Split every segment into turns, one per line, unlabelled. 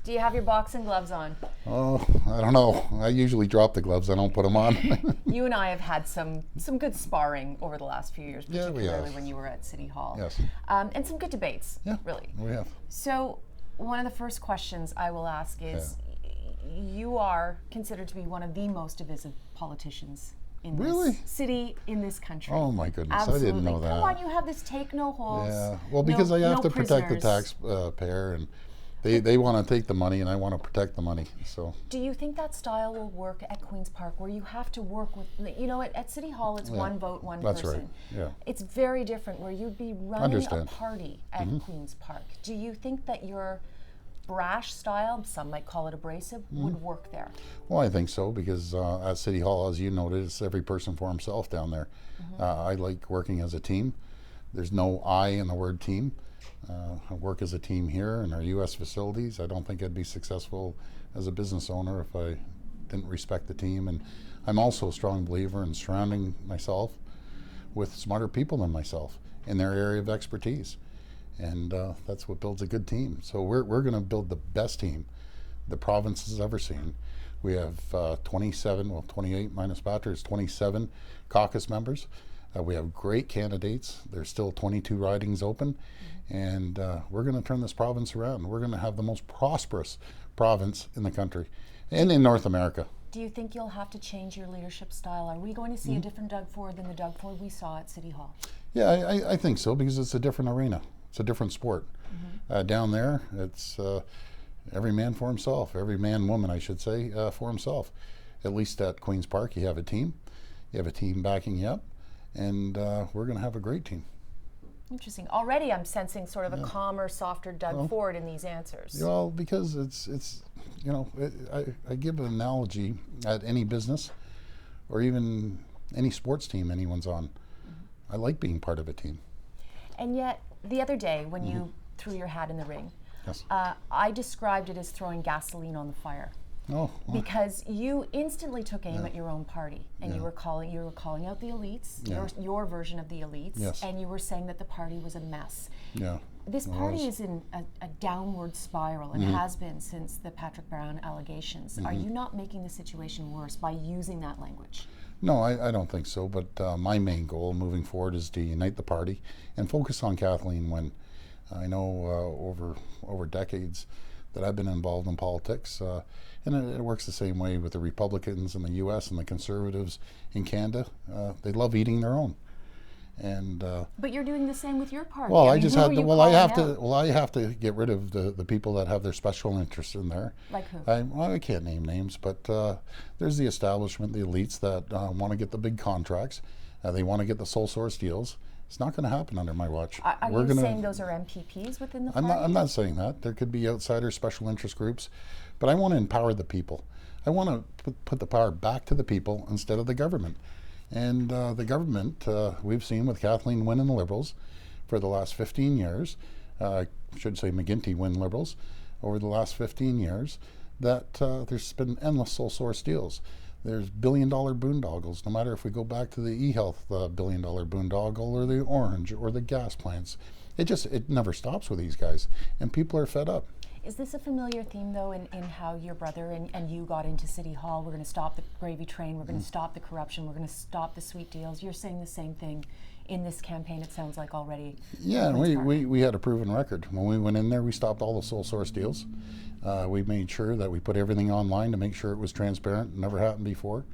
Do you have your boxing gloves on?
Oh, I don't know. I usually drop the gloves. I don't put them on.
You and I have had some good sparring over the last few years,
Yeah, we
particularly
have.
when you were at City Hall.
Yes.
And some good debates,
Yeah,
really.
we have.
So one of the first questions I will ask is, you are considered to be one of the most divisive politicians in
Really?
this city, in this country.
Oh my goodness,
Absolutely.
I didn't know that.
Come on, you have this take no holds.
Yeah, well, because I have to protect the
prisoners.
taxpayer, and they want to take the money, and I want to protect the money. So.
Do you think that style will work at Queen's Park, where you have to work with, at City Hall, it's one vote, one
That's
person.
right. Yeah.
It's very different where you'd be running
Understand.
a party at Queen's Park. Do you think that your brash style, some might call it abrasive, would work there?
Well, I think so, because at City Hall, as you noted, it's every person for himself down there. I like working as a team. There's no I in the word team. I work as a team here in our U.S. facilities. I don't think I'd be successful as a business owner if I didn't respect the team. And I'm also a strong believer in surrounding myself with smarter people than myself in their area of expertise. And that's what builds a good team. So we're going to build the best team the province has ever seen. We have 28 minus Patrick, 27 caucus members. We have great candidates. There's still 22 ridings open. And we're going to turn this province around. We're going to have the most prosperous province in the country and in North America.
Do you think you'll have to change your leadership style? Are we going to see a different Doug Ford than the Doug Ford we saw at City Hall?
Yeah, I think so, because it's a different arena. It's a different sport. Down there, it's every man for himself, every man, woman, I should say, for himself. At least at Queen's Park, you have a team. You have a team backing you up, and we're going to have a great team.
Interesting. Already I'm sensing sort of a calmer, softer Doug Ford in these answers.
Well, because it's I give an analogy at any business or even any sports team anyone's on. I like being part of a team.
And yet, the other day when you threw your hat in the ring,
Yes.
I described it as throwing gasoline on the fire.
Oh, well,
Because you instantly took aim at your own party, and you were calling out the elites, your version of the elites,
Yes.
and you were saying that the party was a mess.
yeah.
This
It
party
was.
is in a downward spiral and has been since the Patrick Brown allegations. Are you not making the situation worse by using that language?
No, I don't think so. But my main goal moving forward is to unite the party and focus on Kathleen Wynne. I know over decades that I've been involved in politics, and it works the same way with the Republicans in the U.S. and the Conservatives in Canada. They love eating their own, and
But you're doing the same with your party.
well,
I
I
mean,
just
who
had
are
to.
you
Well, I have
calling
to.
out?
Well, I have to get rid of the people that have their special interests in there.
Like who?
I can't name names, but there's the establishment, the elites that want to get the big contracts. They want to get the sole source deals. It's not going to happen under my watch.
Are
We're
you
gonna,
saying those are MPPs within the party?
I'm not saying that. There could be outsider special interest groups, but I want to empower the people. I want to put the power back to the people instead of the government. And the government, we've seen with Kathleen Wynne and the Liberals for the last 15 years, I should say McGuinty Wynne Liberals, over the last 15 years, that there's been endless sole source deals. There's billion-dollar boondoggles, no matter if we go back to the e-health billion-dollar boondoggle or the orange or the gas plants. It never stops with these guys, and people are fed up.
Is this a familiar theme, though, in how your brother and you got into City Hall? We're going to stop the gravy train. We're going to stop the corruption. We're going to stop the sweet deals. You're saying the same thing in this campaign, it sounds like, already.
Yeah, and
Queen's Park.
we had a proven record. When we went in there, we stopped all the sole source deals. We made sure that we put everything online to make sure it was transparent. Never happened before.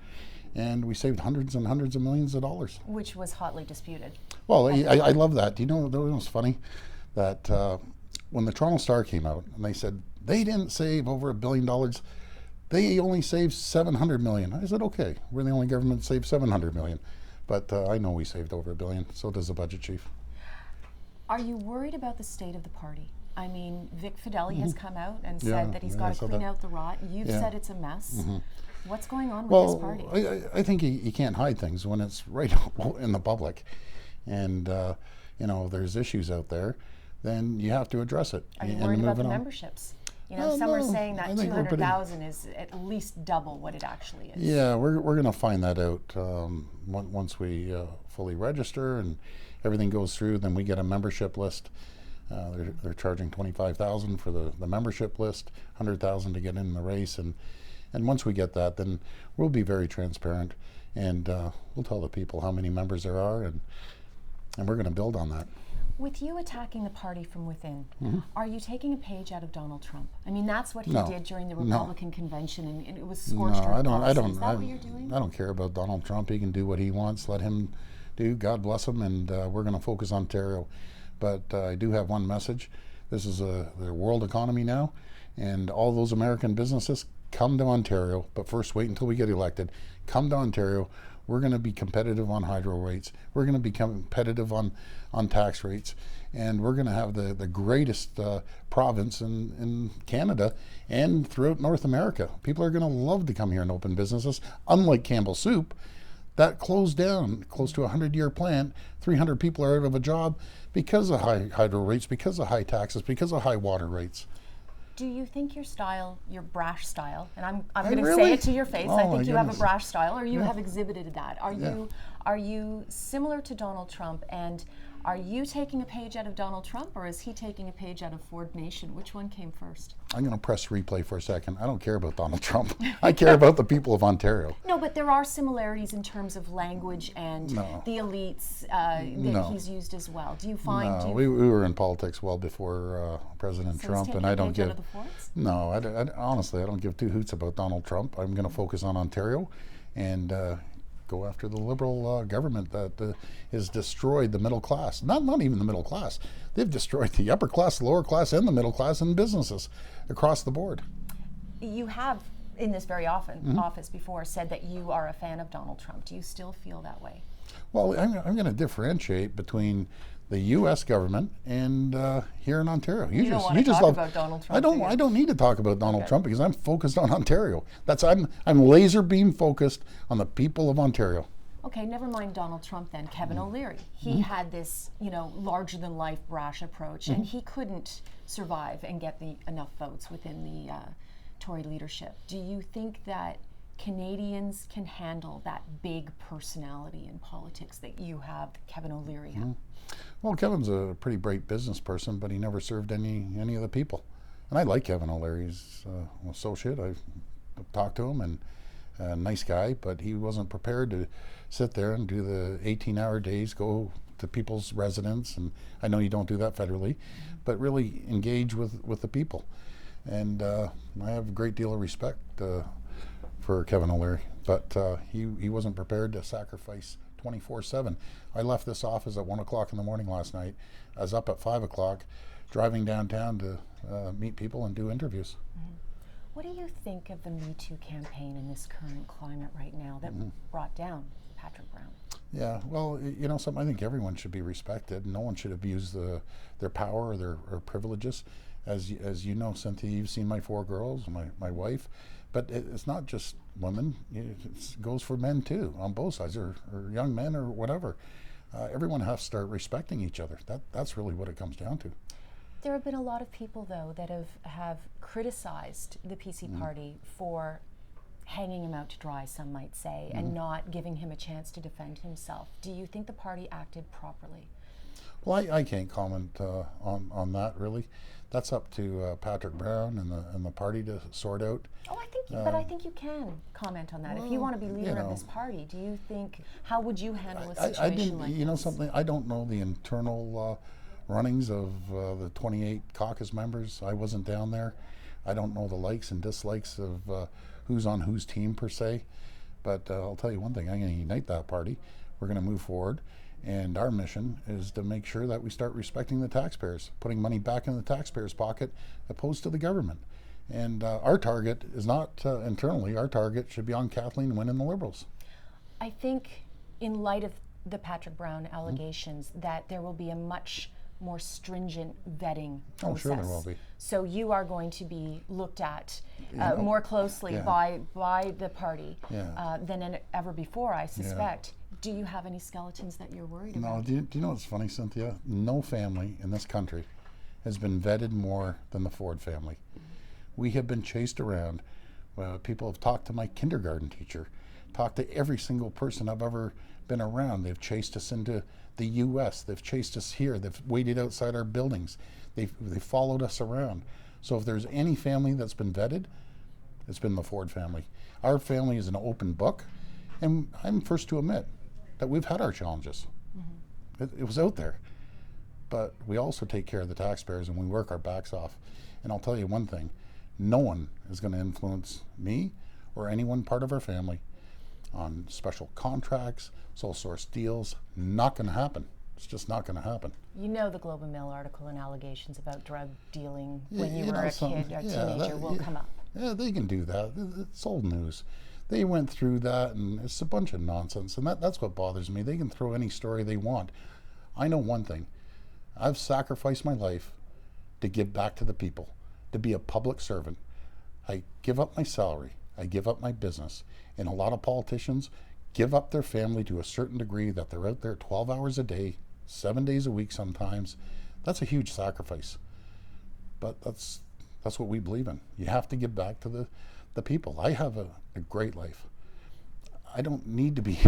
And we saved hundreds and hundreds of millions of dollars.
Which was hotly disputed.
Well, I love that. Do you know, it was funny that when the Toronto Star came out and they said they didn't save over $1 billion, they only saved $700 million. I said, okay, we're the only government that saved $700 million. But I know we saved over $1 billion, so does the budget chief.
Are you worried about the state of the party? I mean, Vic Fideli has come out and
Yeah,
said that he's
yeah,
got
I
to
saw
clean
that.
out the rot. You've
Yeah.
said it's a mess. What's going on with this party?
Well, I think you can't hide things when it's right in the public. And, there's issues out there, then you have to address it.
Are you
and
worried about
moving
the
on.
memberships?
Well,
Some are
no,
saying
I
that
think we're pretty-
200,000 is at least double what it actually is.
Yeah, we're going to find that out once we fully register and everything goes through. Then we get a membership list. They're charging $25,000 for the membership list, $100,000 to get in the race, and once we get that, then we'll be very transparent, and we'll tell the people how many members there are, and we're going to build on that.
With you attacking the party from within,
Mm-hmm.
are you taking a page out of Donald Trump? I mean, that's what he
No.
did during the
No.
Republican convention, and it was
No,
scorched earth
I
policy.
don't.
Is that what you're doing?
I don't care about Donald Trump. He can do what he wants. Let him do. God bless him. And we're going to focus on Ontario. But I do have one message. This is the world economy now, and all those American businesses come to Ontario. But first, wait until we get elected. Come to Ontario. We're going to be competitive on hydro rates. We're going to be competitive on tax rates. And we're going to have the greatest province in Canada and throughout North America. People are going to love to come here and open businesses. Unlike Campbell Soup, that closed down, close to a 100-year plant. 300 people are out of a job because of high hydro rates, because of high taxes, because of high water rates.
Do you think your style, your brash style, and I'm
I
going to
really?
say it to your face,
Oh,
I
my
think you have a
goodness.
brash style, or you
Yeah.
have exhibited that. Are you similar to Donald Trump, and are you taking a page out of Donald Trump, or is he taking a page out of Ford Nation? Which one came first?
I'm going to press replay for a second. I don't care about Donald Trump. I care about the people of Ontario.
No, but there are similarities in terms of language and
No.
the elites that
No.
he's used as well. Do you find?
No, we were in politics well before President
so
Trump,
he's
and I don't
taking a page
give.
out of the Fords?
No, honestly, I don't give two hoots about Donald Trump. I'm going to focus on Ontario, and go after the Liberal government that has destroyed the middle class. Not even the middle class. They've destroyed the upper class, lower class, and the middle class, and businesses across the board.
You have, in this very often
Mm-hmm.
office before, said that you are a fan of Donald Trump. Do you still feel that way?
Well, I'm going to differentiate between the U.S. government and here in Ontario.
You don't want to talk about Donald Trump, do you?
I don't need to talk about Donald
Okay.
Trump because I'm focused on Ontario. I'm laser beam focused on the people of Ontario.
Okay, never mind Donald Trump then. Kevin
Mm-hmm.
O'Leary. He had this, larger than life brash approach,
Mm-hmm.
and he couldn't survive and get enough votes within the Tory leadership. Do you think that Canadians can handle that big personality in politics that you have, that Kevin O'Leary have?
Well, Kevin's a pretty bright business person, but he never served any of the people. And I like Kevin O'Leary. He's an associate. I've talked to him, and a nice guy, but he wasn't prepared to sit there and do the 18-hour days, go to people's residence, and I know you don't do that federally, but really engage with the people. And I have a great deal of respect for Kevin O'Leary, but he wasn't prepared to sacrifice 24/7. I left this office at 1 o'clock in the morning last night. I was up at 5 o'clock, driving downtown to meet people and do interviews.
What do you think of the Me Too campaign in this current climate right now that brought down Patrick Brown?
Yeah, well, something, I think everyone should be respected. No one should abuse their power or their privileges. As you know, Cynthia, you've seen my 4 girls, my wife, but it's not just women. It goes for men too, on both sides, or young men or whatever. Everyone has to start respecting each other. That's really what it comes down to.
There have been a lot of people, though, that have criticized the PC party for hanging him out to dry, some might say, and not giving him a chance to defend himself. Do you think the party acted properly?
Well, I can't comment on that really. That's up to Patrick Brown and the party to sort out.
Oh, but I think you can comment on that. If you want to be leader of this party, do you think, how would you handle a situation
I didn't,
like
you know
this?
something, I don't know the internal runnings of the 28 caucus members. I wasn't down there. I don't know the likes and dislikes of who's on whose team per se. But I'll tell you one thing, I'm going to unite that party. We're going to move forward. And our mission is to make sure that we start respecting the taxpayers, putting money back in the taxpayers' pocket opposed to the government. And our target is not internally. Our target should be on Kathleen Wynne and the Liberals.
I think in light of the Patrick Brown allegations that there will be a much more stringent vetting process.
Oh, sure there will be.
So you are going to be looked at more closely by the party than ever before, I suspect. Do you have any skeletons that you're worried
No,
about?
do you know what's funny, Cynthia? No family in this country has been vetted more than the Ford family. We have been chased around. People have talked to my kindergarten teacher, talked to every single person I've ever been around. They've chased us into the U.S. They've chased us here. They've waited outside our buildings. They followed us around. So if there's any family that's been vetted, it's been the Ford family. Our family is an open book, and I'm first to admit that we've had our challenges. It was out there. But we also take care of the taxpayers, and we work our backs off. And I'll tell you one thing, no one is going to influence me or anyone part of our family on special contracts, sole source deals. Not going to happen. It's just not going to happen.
You know the Globe and Mail article and allegations about drug dealing when you
know,
were a kid, a teenager, will come up.
Yeah, they can do that. It's old news. They went through that, and it's a bunch of nonsense. And that's what bothers me. They can throw any story they want. I know one thing. I've sacrificed my life to give back to the people, to be a public servant. I give up my salary. I give up my business. And a lot of politicians give up their family to a certain degree, that they're out there 12 hours a day, 7 days a week sometimes. That's a huge sacrifice. But that's what we believe in. You have to give back to the people. I have a great life. I don't need to be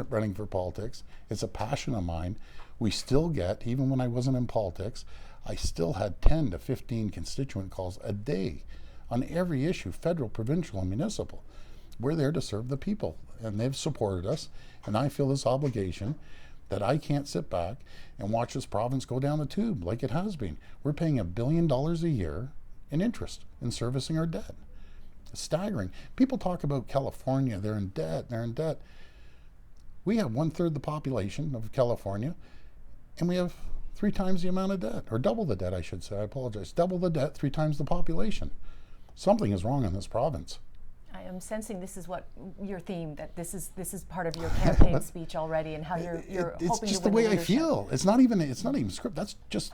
running for politics. It's a passion of mine. We still get, even when I wasn't in politics, I still had 10 to 15 constituent calls a day on every issue, federal, provincial, and municipal. We're there to serve the people, and they've supported us, and I feel this obligation that I can't sit back and watch this province go down the tube like it has been. We're paying $1 billion a year in interest in servicing our debt. It's staggering. People talk about California, they're in debt. We have 1/3 the population of California, and we have 3 times the amount of debt, or double the debt, I should say. I apologize. Double the debt, 3 times the population. Something is wrong in this province.
I am sensing this is what your theme, that this is part of your campaign speech already, and how you're
It's
hoping
just
to
the
win
way I
leadership.
feel. It's not even script. That's just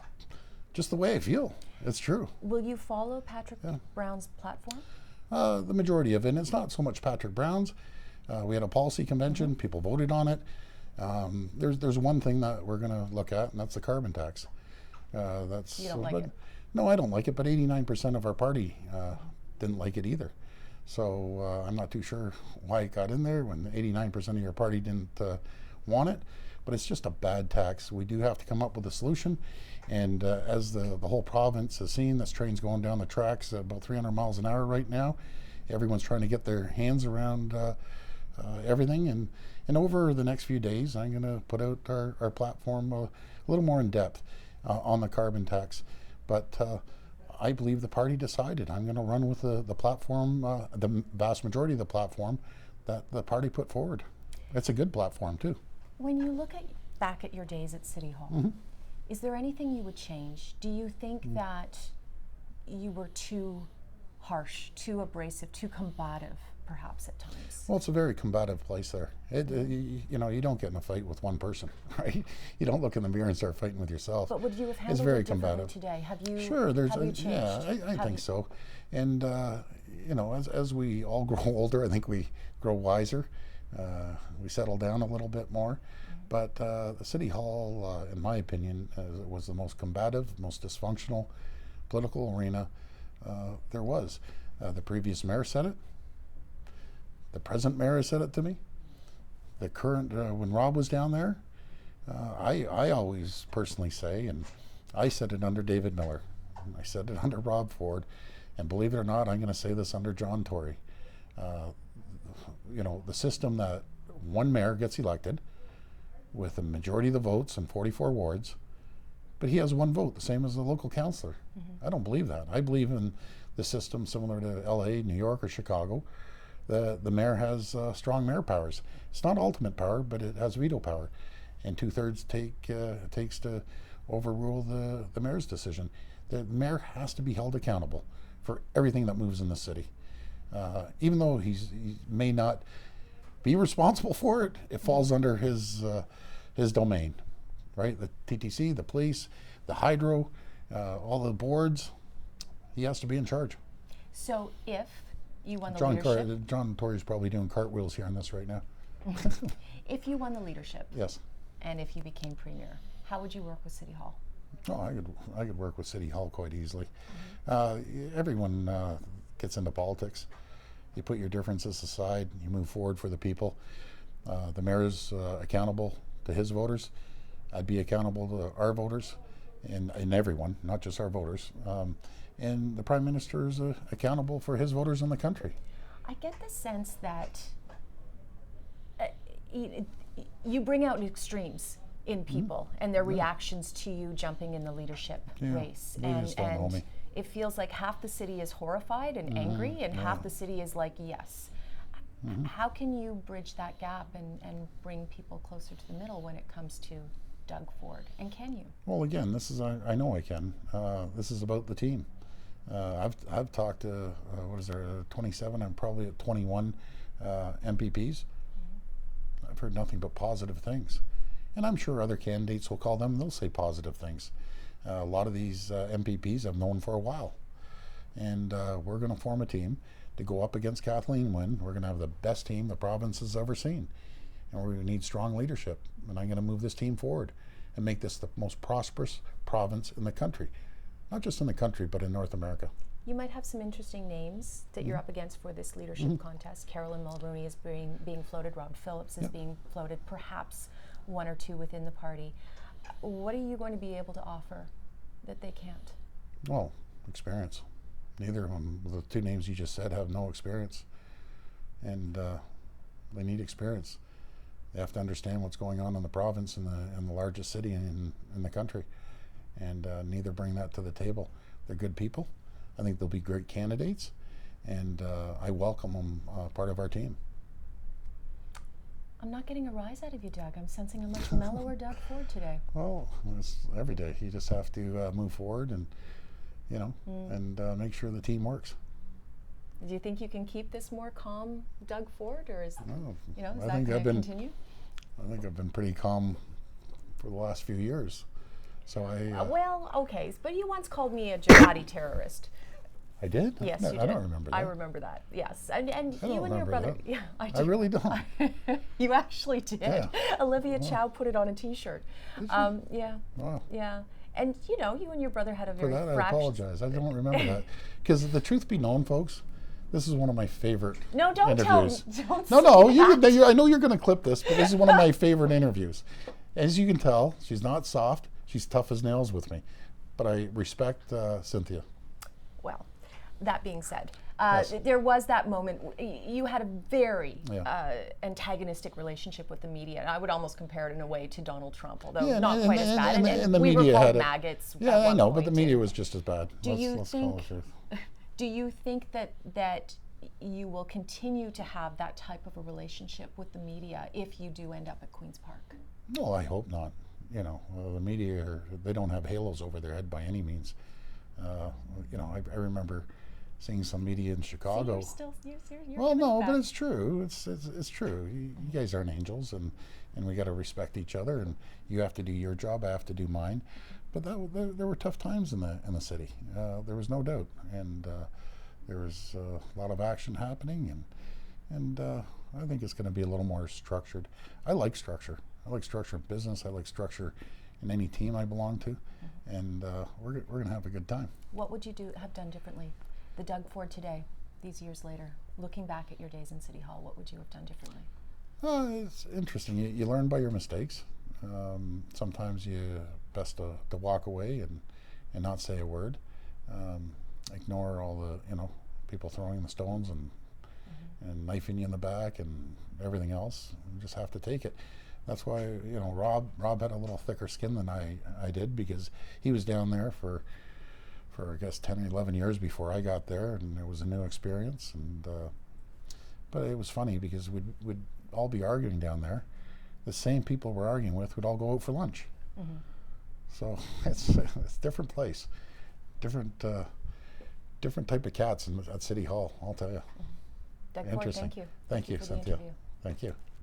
the way I feel. It's true.
Will you follow Patrick Brown's platform?
The majority of it. And it's not so much Patrick Brown's. We had a policy convention. People voted on it. There's one thing that we're going to look at, and that's the carbon tax.
You don't like it?
No, I don't like it. But 89% of our party didn't like it either. So I'm not too sure why it got in there when 89% of your party didn't want it. But it's just a bad tax. We do have to come up with a solution. And as the whole province has seen, this train's going down the tracks at about 300 miles an hour right now. Everyone's trying to get their hands around everything. And over the next few days, I'm going to put out our platform a little more in depth on the carbon tax. But I believe the party decided. I'm going to run with the platform, the vast majority of the platform that the party put forward. It's a good platform, too.
When you look back at your days at City Hall, is there anything you would change? Do you think that you were too harsh, too abrasive, too combative, perhaps at times?
Well, it's a very combative place there. You don't get in a fight with one person, right? You don't look in the mirror and start fighting with yourself.
But would you have
It's
handled
very
it differently
combative.
today? Have you?
Sure,
have you changed?
I think so. And as we all grow older, I think we grow wiser. We settle down a little bit more. But the City Hall, in my opinion, was the most combative, most dysfunctional political arena there was. The previous mayor said it. The present mayor has said it to me. The current, when Rob was down there, I always personally say, and I said it under David Miller, I said it under Rob Ford, and believe it or not, I'm going to say this under John Tory. The system that one mayor gets elected with a majority of the votes in 44 wards, but he has one vote, the same as the local councillor. I don't believe that. I believe in the system similar to LA, New York, or Chicago. The mayor has strong mayor powers. It's not ultimate power, but it has veto power. And 2/3 takes to overrule the mayor's decision. The mayor has to be held accountable for everything that moves in the city. Even though he may not be responsible for it, it falls under his domain, right? The TTC, the police, the hydro, all the boards, he has to be in charge.
So if you won the leadership...
John Tory's probably doing cartwheels here on this right now.
If you won the leadership,
yes,
and if you became premier, how would you work with City Hall?
Oh, I could work with City Hall quite easily. Everyone gets into politics. You put your differences aside, you move forward for the people. The mayor is accountable to his voters. I'd be accountable to our voters and everyone, not just our voters. And the Prime Minister is accountable for his voters in the country.
I get the sense that you bring out extremes in people and their reactions to you jumping in the leadership race. And it feels like half the city is horrified and angry, and half the city is like, yes. How can you bridge that gap and bring people closer to the middle when it comes to Doug Ford? And can you?
Well, again, this is I know I can. This is about the team. I've talked to 27. I'm probably at 21 MPPs. I've heard nothing but positive things, and I'm sure other candidates will call them. They'll say positive things. A lot of these MPPs I've known for a while, and we're going to form a team to go up against Kathleen Wynne. We're going to have the best team the province has ever seen, and we're going to need strong leadership. And I'm going to move this team forward and make this the most prosperous province in the country, not just in the country, but in North America.
You might have some interesting names that you're up against for this leadership contest. Carolyn Mulroney is being floated. Rob Phillips is being floated. Perhaps one or two within the party. What are you going to be able to offer that they can't?
Well, experience. Neither of them, the two names you just said, have no experience, and they need experience. They have to understand what's going on in the province and the largest city in the country, and neither bring that to the table. They're good people. I think they'll be great candidates, and I welcome them part of our team.
I'm not getting a rise out of you, Doug. I'm sensing a much mellower Doug Ford today.
Well, it's every day. You just have to move forward and make sure the team works.
Do you think you can keep this more calm Doug Ford, or is
I
that
think
going to continue?
I think I've been pretty calm for the last few years. So
well, okay, but you once called me a jihadi terrorist.
I did?
Yes,
No,
you did.
I don't remember that.
I remember that. Yes, and
I
you
don't
and your
remember
brother.
that.
Yeah, I do.
I really don't.
You actually did.
Yeah.
Olivia Chow put it on a T-shirt. Yeah.
Wow.
Yeah. And you and your brother had a
For
very
that, I apologize. I don't remember that. Because the truth be known, folks, this is one of my favorite
No, don't
interviews.
don't
No,
say
I know you're going to clip this, but this is one of my favorite interviews. As you can tell, she's not soft. She's tough as nails with me. But I respect Cynthia.
Well, that being said,
Yes.
there was that moment. You had a very
Yeah.
antagonistic relationship with the media, and I would almost compare it in a way to Donald Trump, although
Yeah,
not quite as bad.
And the
we
media
were called
had it.
maggots.
Yeah,
at
I
one
know, but the
point,
media
and
was just as bad.
Do you
let's call
think?
the truth.
Do you think that you will continue to have that type of a relationship with the media if you do end up at Queen's Park?
No, I hope not. The media, they don't have halos over their head by any means. I remember seeing some media in Chicago.
You're
Well, no,
back.
but it's true. It's true. You guys aren't angels, and we got to respect each other. And you have to do your job. I have to do mine. But there were tough times in the city. There was no doubt, and there was a lot of action happening, and I think it's going to be a little more structured. I like structure. I like structure in business. I like structure in any team I belong to, and we're going to have a good time.
What would you have done differently? The Doug Ford today, these years later, looking back at your days in City Hall, what would you have done differently?
It's interesting. You learn by your mistakes. Sometimes you best to walk away and not say a word. Ignore all the people throwing the stones and knifing you in the back and everything else. You just have to take it. That's why Rob had a little thicker skin than I did, because he was down there for I guess 10 or 11 years before I got there, and it was a new experience. And but it was funny because we'd all be arguing down there. The same people we're arguing with would all go out for lunch. So it's a different place, different type of cats at City Hall, I'll tell you.
Doug Ford, thank you.
Thank you,
for the
Cynthia.
interview.
Thank you.